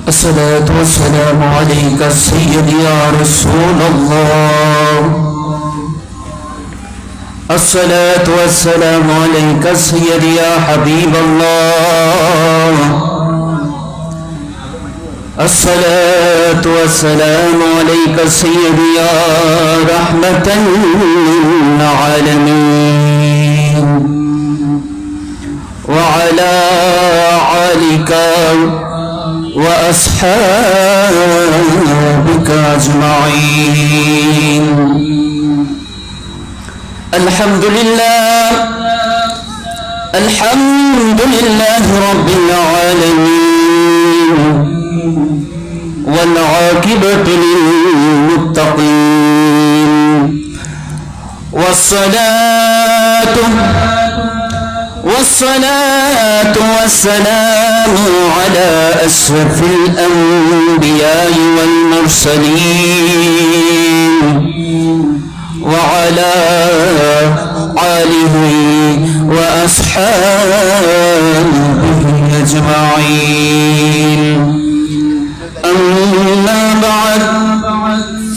अस्सलातु वस्सलामु अलैका सय्यदी या रसूल अल्लाह। अस्सलातु वस्सलामु अलैका सय्यदी या हबीब अल्लाह। अस्सलातु वस्सलामु अलैका सय्यदी या रहमतन लिल आलमीन व अला आलिका व अस्हाबिका अजमाईन। अल्हम्दुलिल्लाह अल्हम्दुलिल्लाह रब्बिल आलमीन वल आकिबतु लिल मुत्तकीन वस्सलातु वस्सलामु अला अशरफिल अंबिया'i वल मुरसलीन व अला आलिहि व अस्हाबिहि अजमाईन। अम्मा बअद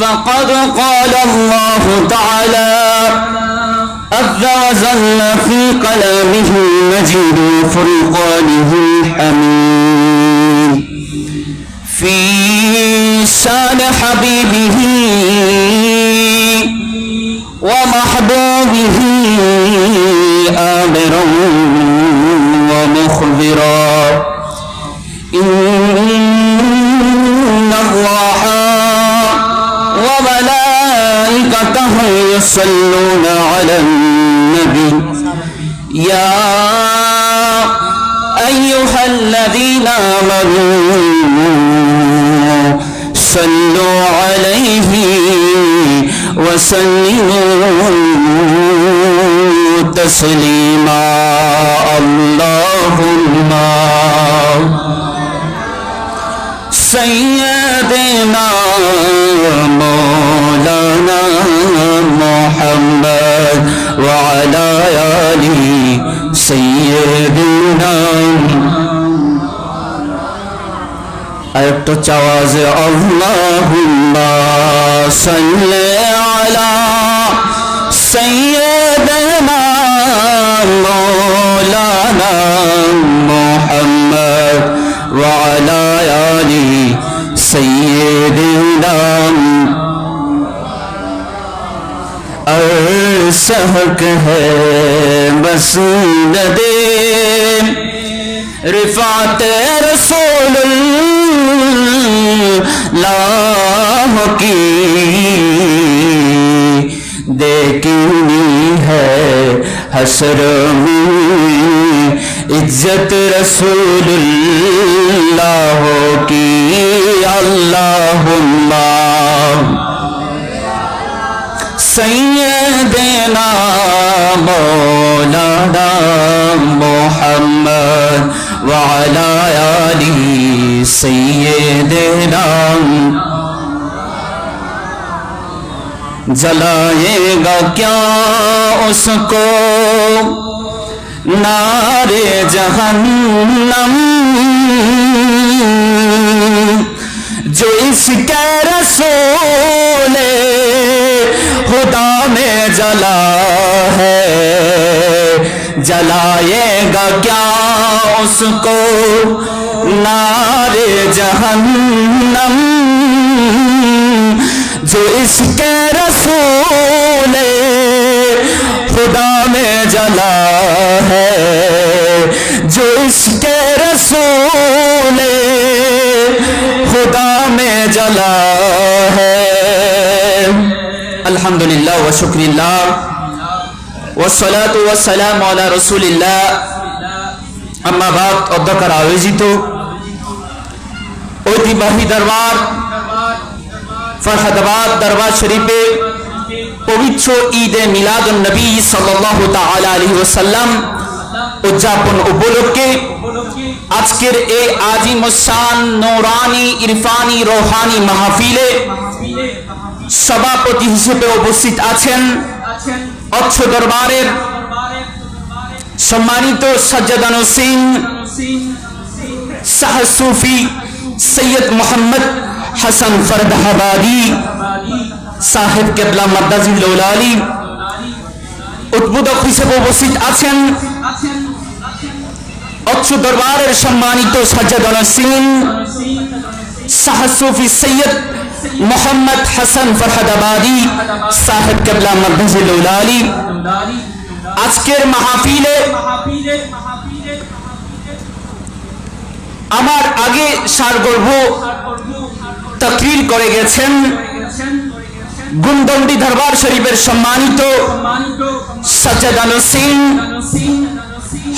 फ़क़द क़ाल अल्लाहु तआला अज़्ज़ व जल्ल फ़ी कलामिहिल मजीद व फ़ुरक़ानिहिल हमीद फ़ी शान हबीबिही व महबूबिही आमिरन व मुख़बिरा। इन्नल्लाह व मलाइकतहु युसल्लूना अलन नबी या अय्युहल्लज़ीना आमनू सल्लू अलैहि व सल्लिमू तस्लीमा। अल्लाहुम्मा सय्यदना मौलाना मुहम्मद व अला आलि सय्यदना। एक आवाज अल्लाहुम्मा सल्ली अला सय्यदना मौलाना मुहम्मद व अला आलि सय्यदना। अर्सहक है मसनदे रिफ़ात रसूलुल्लाह की देखनी है हशर में इज्जत रसूलुल्लाह की। अल्लाहुम्मा सय्यदना मौलाना मुहम्मद व अला आलि सय्यदना। जलाएगा क्या उसको नारे जहन्नम जो इसके रसूले खुदा में जला है। जलाएगा क्या उसको नारे जहन्नम जो इसके रसूले खुदा में जला है। जो इसके रसूले खुदा में जला है। अल्हम्दुलिल्लाह व शुक्रिल्लाह वस्सलातु वस्सलामु अला रसूलिल्लाह। अम्मा बाद अध्यक्षर आयोजित ঐতিহ্যবাহী दरबार फरहादाबाद दरबार शरीफे पवित्र ईद मिलादुन नबी सल्लल्लाहु ताआला अलैहि वसल्लम उद्यापन उपलक्षे आजकेर ए आजिम शान नूरानी इरफानी रोहानी महफिले सभापति हिसेबे उपस्थित आছেন অচ্ছ দরবারের सम्मानित सज्जादान सिंह शाह सूफी सैयद मोहम्मद हसन फरदाबादी साहेब केबला मद्दाजिल आली उद्बोधक हिसेবে উপস্থিত আছেন অচ্ছু দরবারের সম্মানিত সাজ্জাদ সিং সাহসুফি সৈয়দ मोहम्मद हसन फरदाबादी साहेब केबला मद्दाजिल आली আজকের মাহফিলে আমার আগে সারগর্ভ তাকরীর করে গেছেন গুমদন্ডি দরবার শরীফের সম্মানিত সাজ্জাদ সিং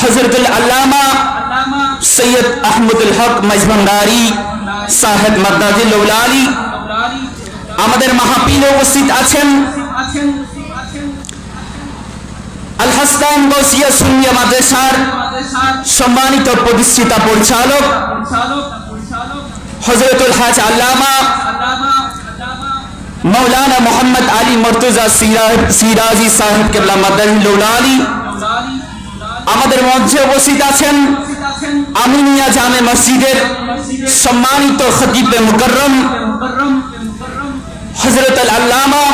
হযরতুল আল্লামা সৈয়দ আহমদুল হক মজভান্ডারি সাহেব মদ্দাজিল আলী আমাদের মাহফিলে উপস্থিত আছেন আল হাসান গৌসিয়া সুন্নিয়া মাদ্রাসার সম্মানিত প্রতিষ্ঠাতা পরিচালক হযরতুল হাজ আল্লামা मौलाना मोहम्मद अली मुर्तजा सिराजी साहेब केबला मद्दाजिल आली আমাদের মঞ্চে উপস্থিত আছেন আমিনিয়া জামে মসজিদের সম্মানিত খতিব মুকররম হযরত আল আল্লামা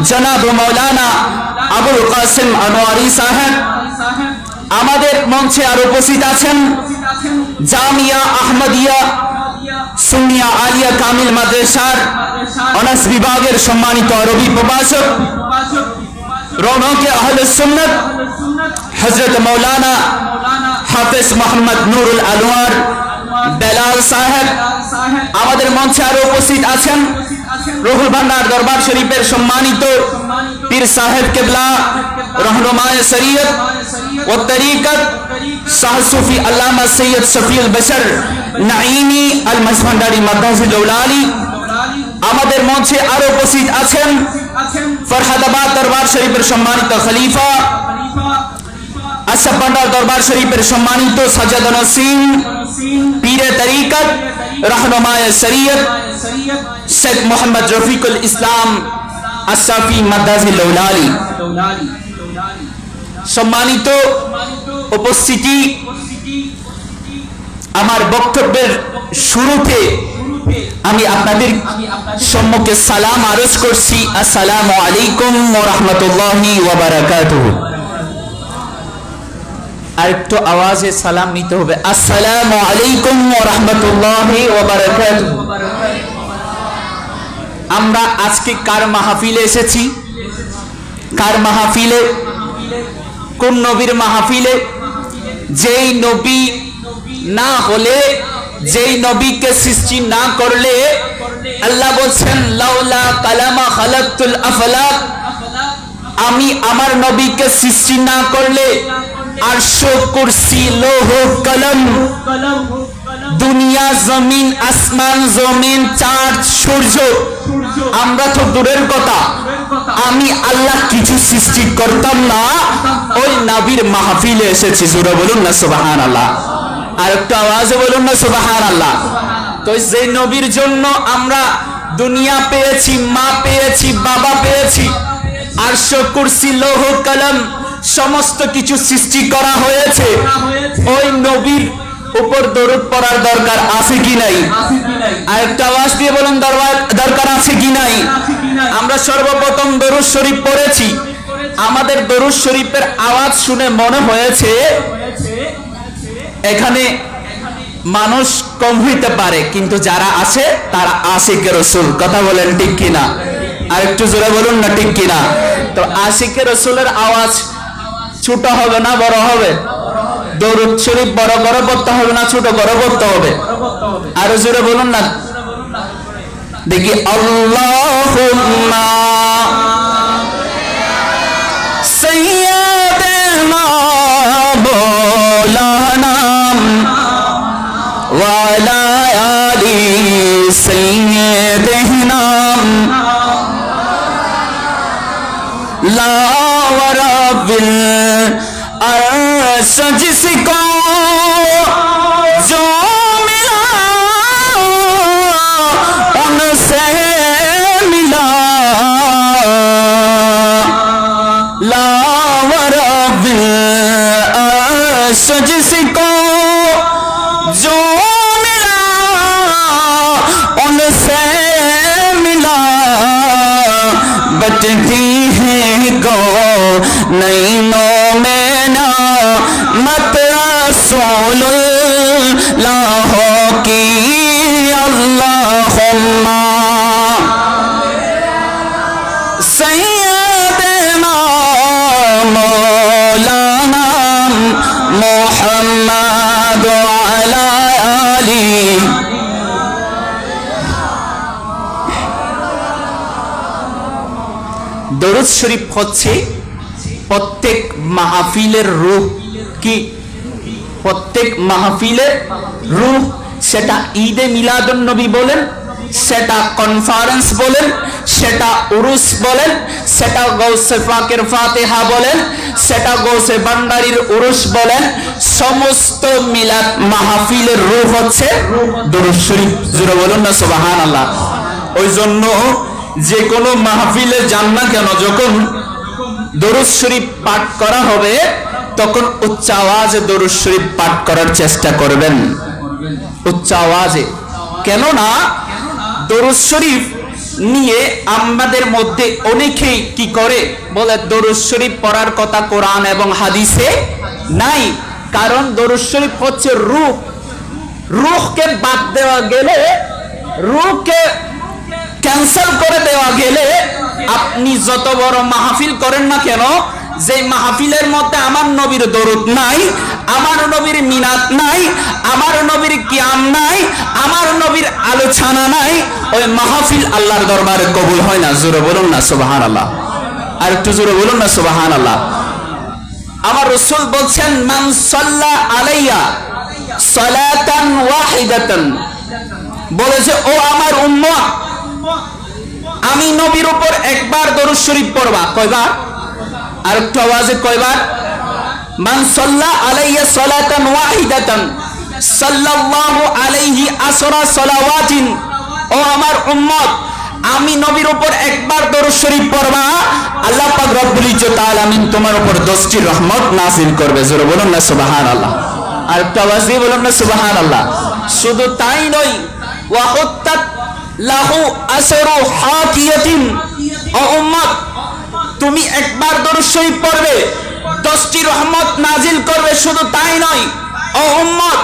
জনাব মৌলানা আবুল কাসিম আনোয়ারি সাহেব আমাদের মঞ্চে আর উপস্থিত আছেন জামিয়া আহমদিয়া সুন্নিয়া আলিয়া কামিল মাদ্রাসার অনার্স বিভাগের সম্মানিত আরবি প্রভাষক রৌনকে আহলে সুন্নাত হযরত মৌলানা হাফেজ মোহাম্মদ নুরুল আনোয়ার বেলাল সাহেব আমাদের মঞ্চে আরো উপস্থিত আছেন রুহুল ভান্ডার দরবার শরীফের সম্মানিত পীর সাহেব কেবলা रहनुमाए शरीयत व तरीकत शाह सूफी अल्लामा सैयद शफीउल बशर नाईमी अल मजभांडारी मद्दाजिल आली আমাদের মঞ্চে আরো উপস্থিত আছেন ফরহাদাবাদ দরবার শরীফের সম্মানিত খলিফা আশরাফ ভান্ডার দরবার শরীফের সম্মানিত সাজ্জাদ সিং পীরে তরিকত रहनुमाए शरीयत শেখ মোহাম্মদ রফিকুল ইসলাম আশরাফি মদ্দাজিল আলী সম্মানিত উপস্থিতি আমার বক্তব্যের শুরুতে আমি আপনাদের সম্মুখে সালাম আরজ করছি আসসালামু আলাইকুম ওয়া রাহমাতুল্লাহি ওয়া বারাকাতুহু আরেকটু আওয়াজে সালাম নিতে হবে আসসালামু আলাইকুম ওয়া রাহমাতুল্লাহি ওয়া বারাকাতুহু আমরা আজকে কার মাহফিলে এসেছি কার মাহফিলে কোন নবীর মাহফিলে যেই নবী না হলে যেই নবীকে সৃষ্টি না করলে আল্লাহ বলেন লাউলা কালামা খালাকতুল আফলাক আমি আমার নবীকে সৃষ্টি না করলে আরশ কুরসি লৌহ কলম দুনিয়া জমিন আসমান জমিন চাঁদ সূর্য আমরা তো দূরের কথা আমি আল্লাহ কিছু সৃষ্টি করতাম না ওই নবীর মাহফিলে এসেছি জোরে বলুন না সুবহানাল্লাহ আর একটু আওয়াজে বলুন না সুবহানাল্লাহ তো যে নবীর জন্য আমরা দুনিয়া পেয়েছি মা পেয়েছি বাবা পেয়েছি আরশ কুরসি লৌহ কলম সমস্ত কিছু সৃষ্টি করা হয়েছে ওই নবীর উপর দরুদ পড়ার দরকার আছে কি নাই আর একটা আওয়াজ দিয়ে বলুন দরকার আছে কি নাই আমরা সর্বপ্রথম দরুদ শরীফ পড়েছি আমাদের দরুদ শরীফের আওয়াজ শুনে মনে হয়েছে এখানে মানুষ কম হইতে পারে কিন্তু যারা আছে তারা আশিকে রাসূল কথা বলেন ঠিক কিনা আর একটু জোরে বলুন না ঠিক কিনা তো আশিকে রাসূলের আওয়াজ ছোট হবে না বড় হবে দরুদ শরীফ বড় করে পড়তে হবে না ছোট করে পড়তে হবে আর জোরে বলুন না দেখি আল্লাহুম্মা সাইয়্যিদানা মাওলানা ওয়া আলা আলি সাইয়্যিদিনা লা ওয়া রাব্বিল अर्श जिसको जो मिला उनसे मिला ला व रब्बिल अर्श जिसको जो मिला बजती है गो नैनों में ना मत रसूलुल्लाह की अल्लाहुम्मा सैयदना मौलाना मुहम्मद अला आली। दरूद शरीफ হচ্ছে প্রত্যেক মাহফিলের রূহ কি, প্রত্যেক মাহফিলের রূহ। সেটা ঈদে মিলাদুন নবী বলেন, সেটা কনফারেন্স বলেন, সেটা উরুস বলেন, সেটা গৌসে পাকের ফাতিহা বলেন, সেটা গৌসে ভান্ডারীর উরুস বলেন, সমস্ত মিলাদ মাহফিলের রূহ হচ্ছে দরুদ শরীফ। জোরে বলুন না সুবহানাল্লাহ। ওই জন্য যে কোনো মাহফিলে যান না কেন, যখন দরুদ শরীফ পাঠ করা হবে তখন উচ্চ আওয়াজে দরুদ শরীফ পাঠ করার চেষ্টা করবেন, উচ্চ আওয়াজে। কেননা দরুদ শরীফ নিয়ে আমাদের মধ্যে অনেকেই কি করে বলে দরুদ শরীফ পড়ার কথা কোরআন এবং হাদিসে নাই। কারণ দরুদ শরীফ হচ্ছে রূহ, রূহকে বাদ দেওয়া গেলে, রূহকে ক্যান্সেল করে দেওয়া গেলে আপনি যত বড় মাহফিল করেন না কেন, যে মাহফিলের মধ্যে আমার নবীর দরুদ নাই, আমার নবীর মিলাদ নাই, আমার নবীর কিয়াম নাই, আমার নবীর আলোচনা নাই, ওই মাহফিল আল্লাহর দরবারে কবুল হয় না। জোরে বলুন না সুবহানাল্লাহ। আর একটু জোরে বলুন না সুবহানাল্লাহ। আমার রাসূল বলছেন মান সাল্লা আলাইয়া সালাতান ওয়াহিদাতান, বলেছে ও আমার উম্মত, আমি নবীর উপর একবার দরুদ শরীফ পড়বা। কয়বার? আর একটু আওয়াজে কয়বার? মান সাল্লা আলাইয়া সালাতান ওয়াহিদাতান সাল্লাল্লাহু আলাইহি আসরা সালাওয়াতিন। ও আমার উম্মত, আমি নবীর উপর একবার দরুদ শরীফ পড়বা, আল্লাহ পাক রব্বুল ইজ্জত আলামিন তোমার উপর 10টি রহমত নাযিল করবে। জোরে বলুন না সুবহানাল্লাহ। আর একটু আওয়াজ দিয়ে বলুন না সুবহানাল্লাহ। শুধু তাই নয়, ওয়া হুত্তাত লাহু আসরু হাকিয়াতিন। ও উম্মত, তুমি একবার দরুদ শরীফ পড়বে, 10টি রহমত নাজিল করবে। শুধু তাই নয়, ও উম্মত,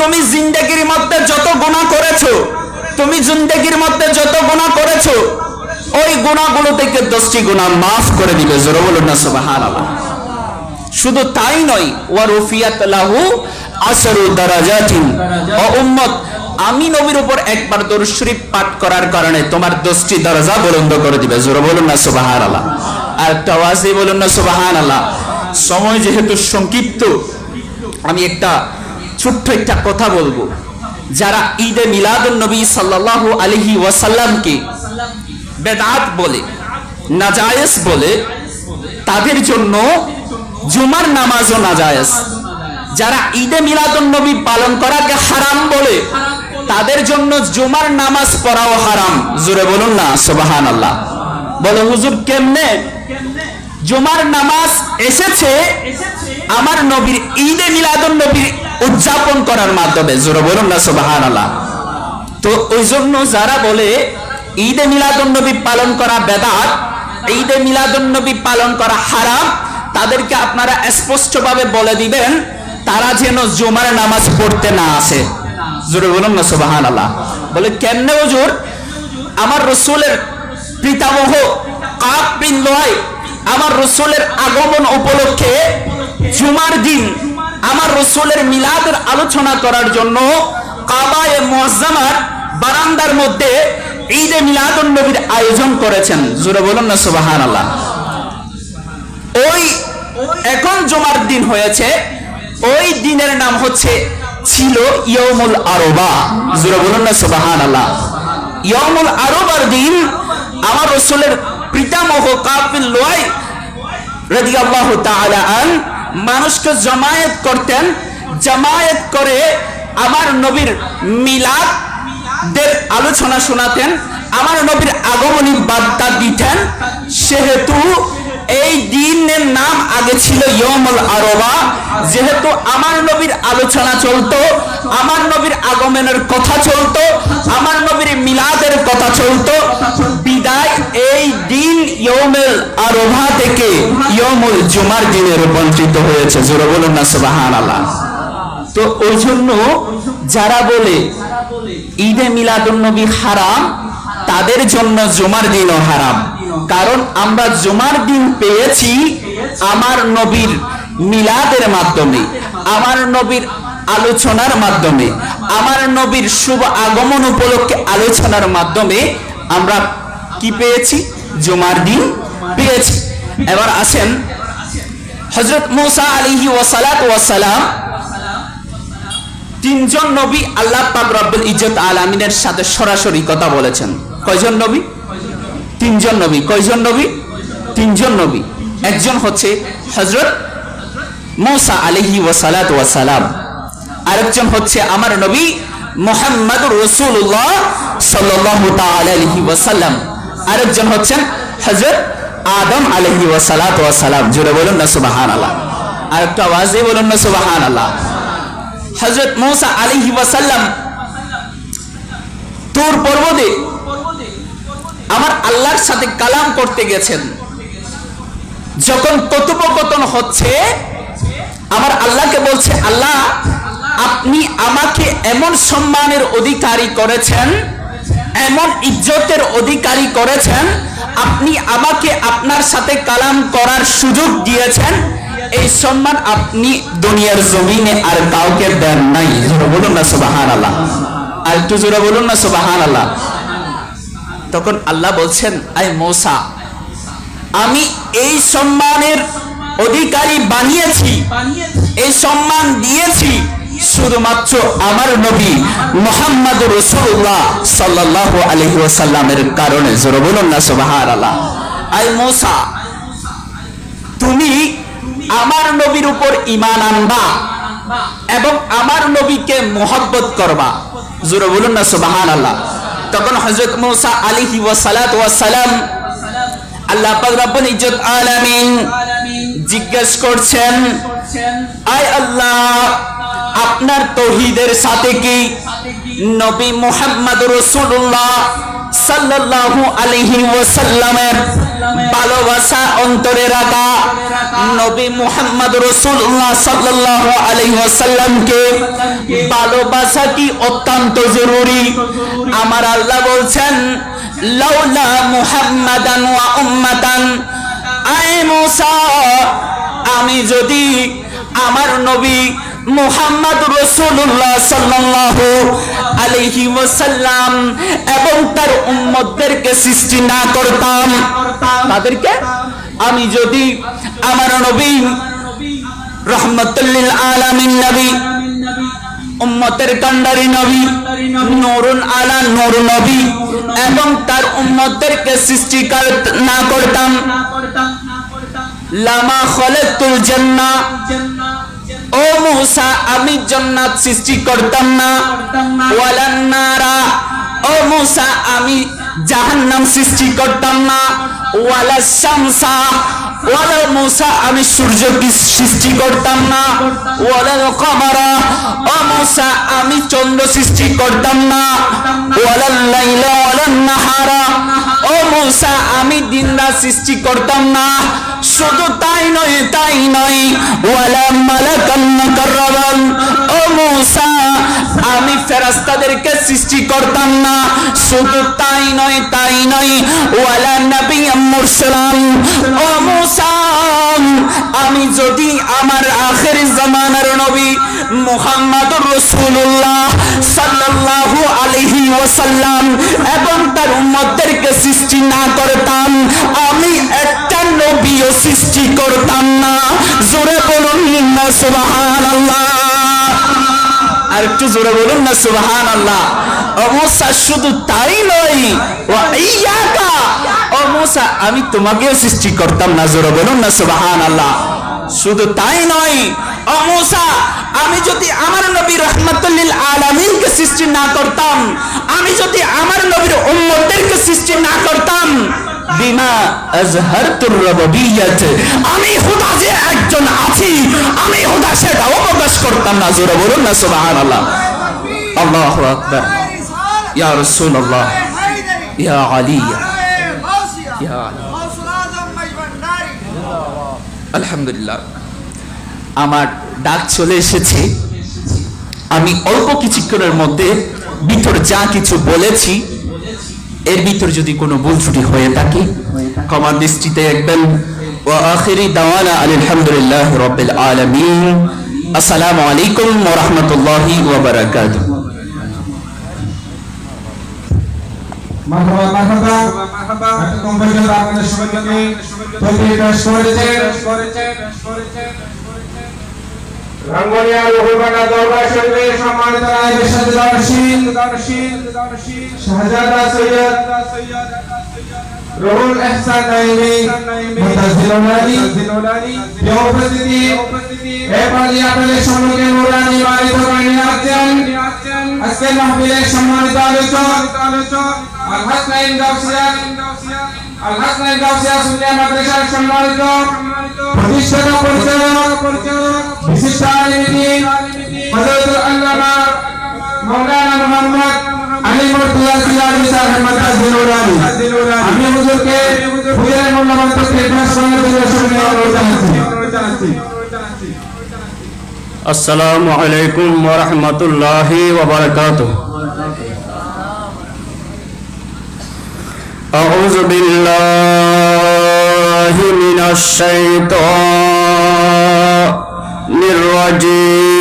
তুমি জিন্দেগির মধ্যে যত গুনাহ করেছো, তুমি জিন্দেগির মধ্যে যত গুনাহ করেছো, ওই গুনাহগুলো থেকে 10টি গুনাহ মাফ করে দিবে। জোরে বলুন না সুবহানাল্লাহ। শুধু তাই নয়, ওয়া রুফিয়াত লাহু আসরু দারাজাতিন। ও উম্মত, আমি নবীর উপর একবার দরুদ শরীফ পাঠ করার কারণে তোমার 10টি দরজা বুলন্দ করে দিবে। জোরে বলুন না সুবহানাল্লাহ। আর তাওয়াজি বলুন না সুবহানাল্লাহ। সময় যেহেতু সংক্ষিপ্ত, আমি একটা ছোট্ট একটা কথা বলবো। যারা ঈদে মিলাদুন নবী সাল্লাল্লাহু আলাইহি ওয়াসাল্লামকে বেদাত বলে, নাজায়েজ বলে, তাদের জন্য জুমার নামাজও নাজায়েজ। যারা ঈদে মিলাদুন নবী পালন করাকে হারাম বলে, তাদের জন্য জুমার নামাজ পড়াও হারাম। জোরে বলুন না সুবহানাল্লাহ। বলো হুজুর কেমনে? জুমার নামাজ এসেছে আমার নবীর ঈদে মিলাদুন নবী উদযাপন করার মাধ্যমে। জোরে বলুন না সুবহানাল্লাহ। তো ওই জন্য যারা বলে ঈদে মিলাদুন নবী পালন করা বেদাত, ঈদে মিলাদুন নবী পালন করা হারাম, তাদেরকে আপনারা স্পষ্টভাবে বলে দিবেন তারা যেন জুমার নামাজ পড়তে না আসে। জোরে বলুন না সুবহানাল্লাহ। বলে কেমনে হুজুর? আমার রাসূলের পিতামহ কাব বিন লুআই আমার রাসূলের আগমন উপলক্ষে জুমার দিন আমার রাসূলের মিলাদের আলোচনা করার জন্য কাবায়ে মুআজ্জামার বারান্দার মধ্যে ঈদে মিলাদুন নবীর আয়োজন করেছেন। জোরে বলুন না সুবহানাল্লাহ। ওই এখন জুমার দিন হয়েছে, ওই দিনের নাম হচ্ছে ছিল ইয়াউমুল আরবা। জোরে বলুন না সুবহানাল্লাহ। ইয়াউমুল আরবার দিন আমার রাসূলের পিতামহ কাব বিন লুআই রাদিয়াল্লাহু তাআলা আন মানুষকে জামায়াত করতেন, জামায়াত করে আমার নবীর মিলাদের আলোচনা শোনাতেন, আমার নবীর আগমনী বার্তা দিতেন। সেহেতু এই দিনের নাম আগে ছিল ইয়াউমুল আরবা। যেহেতু আমার নবীর আলোচনা চলতো, আমার নবীর আগমনের কথা চলতো, আমার নবীর মিলাদের কথা চলতো, বিদায় এই দিন ইয়ৌমুল আরফা থেকে ইয়ৌমুল জুমার দিনে রূপান্তরিত হয়েছে। জোরে বলুন না সুবহানাল্লাহ। তো ওই জন্য যারা বলে ঈদে মিলাদুন নবী হারাম, তাদের জন্য জুমার দিনও হারাম। কারণ আমরা জুমার দিন পেয়েছি আমার নবীর মিলাদের মাধ্যমে, আমার নবীর আলোচনার মাধ্যমে, আমার নবীর শুভ আগমন উপলক্ষে আলোচনার মাধ্যমে আমরা কি পেয়েছি? জুমার দিন পেয়েছি। এবার আসেন হযরত মূসা আলাইহি ওয়াসালাতু ওয়াসসালাম, তিনজন নবী আল্লাহ পাক রব্বুল ইজ্জত আলামিনের সাথে সরাসরি কথা বলেছেন। কয়জন নবী? তিনজন নবী। কয়জন নবী? তিনজন নবী। একজন হচ্ছে হযরত মূসা আলাইহি ওয়াসালাতু ওয়াসসালাম, আরেকজন হচ্ছে আমার নবী মুহাম্মদুর রাসূলুল্লাহ সাল্লাল্লাহু তাআলা আলাইহি ওয়াসাল্লাম, আরেকজন হচ্ছেন হযরত আদম আলাইহি ওয়াসালাতু ওয়াসসালাম। জোরে বলুন না সুবহানাল্লাহ। আরেকটা আওয়াজে বলুন না সুবহানাল্লাহ। হযরত মূসা আলাইহি ওয়াসাল্লাম তুর পর্বতে আমার আল্লাহর সাথে কালাম করতে গেছেন। যখন কথোপকথন হচ্ছে, আমার আল্লাহকে বলছে, আল্লাহ আপনি আমাকে এমন সম্মানের অধিকারী করেছেন, এমন ইজ্জতের অধিকারী করেছেন, আপনি আমাকে আপনার সাথে কালাম করার সুযোগ দিয়েছেন, এই সম্মান আপনি দুনিয়ার জমিনে আর কাউকে দেন নাই। জোরে বলুন না সুবহানাল্লাহ। আর একটু জোরে বলুন না সুবহানাল্লাহ। তখন আল্লাহ বলছেন, আয় মূসা, আমি এই সম্মানের অধিকারী বানিয়েছি, এই সম্মান দিয়েছি শুধুমাত্র আমার নবী মুহাম্মদুর রাসূলুল্লাহ সাল্লাল্লাহু আলাইহি ওয়াসাল্লামের কারণে। জোরে বলুন না সুবহানাল্লাহ। আয় মূসা, তুমি আমার নবীর উপর ঈমান আনবা এবং আমার নবীকে মুহাব্বত করবা। জোরে বলুন না সুবহানাল্লাহ। তখন হযরত মূসা আলাইহি ওয়াসালাতু ওয়াসসালাম আল্লাহ পাক রব্বুল ইজ্জত আলামিন জিজ্ঞেস করছেন, আয় আল্লাহ, আপনার তাওহীদের সাথে কি নবী মুহাম্মদুর রাসূলুল্লাহ সাল্লাল্লাহু আলাইহি ওয়াসাল্লামের ভালোবাসা অন্তরে রাখা, নবী মুহাম্মদ রাসূলুল্লাহ সাল্লাল্লাহু আলাইহি ওয়াসাল্লামকে ভালোবাসা কি অত্যন্ত জরুরি? আমার আল্লাহ বলছেন, লাউলা মুহাম্মাদান ওয়া উম্মাতান, আয় মূসা, আমি যদি আমার নবী মুহাম্মদ রাসূলুল্লাহ সাল্লাল্লাহু আলাইহি ওয়াসাল্লাম এবং তার উম্মতদেরকে সৃষ্টি না করতাম, তাদেরকে আমি যদি আমার নবী রহমাতুল লিল আলামিন নবী, উম্মতের কান্ডারি নবী, নূরুন আলা নূর নবী এবং তার উম্মতদেরকে সৃষ্টি না করতাম, লামা খালাকতুল জান্নাহ, ও মূসা, আমি জান্নাত সৃষ্টি করতাম না, ওয়ালান নারা, ও মূসা, আমি জাহান্নাম সৃষ্টি করতাম না, ওয়ালা শামসা, ওয়ালা মূসা, আমি সূর্যকে সৃষ্টি করতাম না, ওয়ালাল কমারা, ও মূসা, আমি চন্দ্র সৃষ্টি করতাম না, ওয়ালাল লাইলা ওয়ালান নাহারা, ও মূসা, আমি দিন রাত সৃষ্টি করতাম না। শুধু তাই নয়, তাই নয়, ওয়ালা মালাকান মুকাররাবান, ও মূসা, আমি ফেরেশতাদেরকে সৃষ্টি করতাম না। শুধু তাই নয়, তাই নয়, ওয়ালা নাবিয়্যাম মুরসালান, ও মূসা, আমি যদি আমার আখির জামানার নবী মুহাম্মদুর রাসূলুল্লাহ সাল্লাল্লাহু আলাইহি ওয়াসাল্লাম এবং তার উম্মতদেরকে সৃষ্টি না করতাম, আমি একটা নবীও সৃষ্টি করতাম না। জোরে বলুন না সুবহানাল্লাহ। আর একটু জোরে বলুন না সুবহানাল্লাহ। ও মূসা, শুধু তাই নয়, ওয়া ইয়াকা, ও মূসা, আমি তোমাকেও সৃষ্টি করতাম না। জোরে বলুন না সুবহানাল্লাহ। শুধু তাই নয়, ও মূসা, আমি যদি আমার নবী রাহমাতুল লিল আলামিনকে সৃষ্টি না করতাম, আমি যদি আমার নবীর উম্মতদেরকে সৃষ্টি না করতাম, বিমা আজহারতুর রুবুবিয়্যাত, আমি খোদা যে একজন আছি, আমি খোদা সেটাও প্রকাশ করতাম না। জোরে বলুন না সুবহানাল্লাহ। আল্লাহু আকবার। ইয়া রাসূলুল্লাহ, ইয়া আলী, ইয়া আলহামদুলিল্লাহ, আমার ডাক চলে এসেছে। আমি অল্প কিছুক্ষণের মধ্যে ভিতর যা কিছু বলেছি এর ভিতর যদি কোনো ভুল ত্রুটি হয়ে থাকে ক্ষমার দৃষ্টিতে দেখবেন। ওয়া আখিরি দাওয়ানা আলহামদুলিল্লাহি রাব্বিল আলামিন। আসসালামু আলাইকুম ওয়া রাহমাতুল্লাহি ওয়া বারাকাতুহু। মারহাবা মারহাবা মারহাবা। একদম পর্যন্ত আপনাদের সবাইকে তকবীর পেশ করেছেন। রাঙ্গুনিয়া রুহুলবাগা দরবার শরীফের সম্মানিত নায়েবে সাজ্জাদারশীদ শাহজাদা সৈয়দ রুহুল ইহসান নাইমি মুতাজিলুলানি প্রিয় উপস্থিতি, এরপরে আপনাদের সম্মুখে নুরানি বাড়ি নিয়ে আসছেন আজকের মাহফিলের সম্মানিত আলোচক আল হাসনাইন গাউসিয়া সুন্নিয়া মাদ্রাসার সম্মানিত প্রতিষ্ঠাতা পরিচালক বিশিষ্ট আলিম হযরতুল আল্লামা মাওলানা মুহাম্মদ আলী মুর্তজা সিরাজি সাহেব মুতাজিলুলানি। আমি হুজুরকে হুজুরের মূল্যবান তকরীর পেশ করার জন্য শুকরিয়া অনুরোধ জানাচ্ছি। আসসালামু আলাইকুম ওয়া রাহমাতুল্লাহি ওয়া বারাকাতুহু। আউযু বিল্লাহি মিনাশ শাইতানির রাজীম।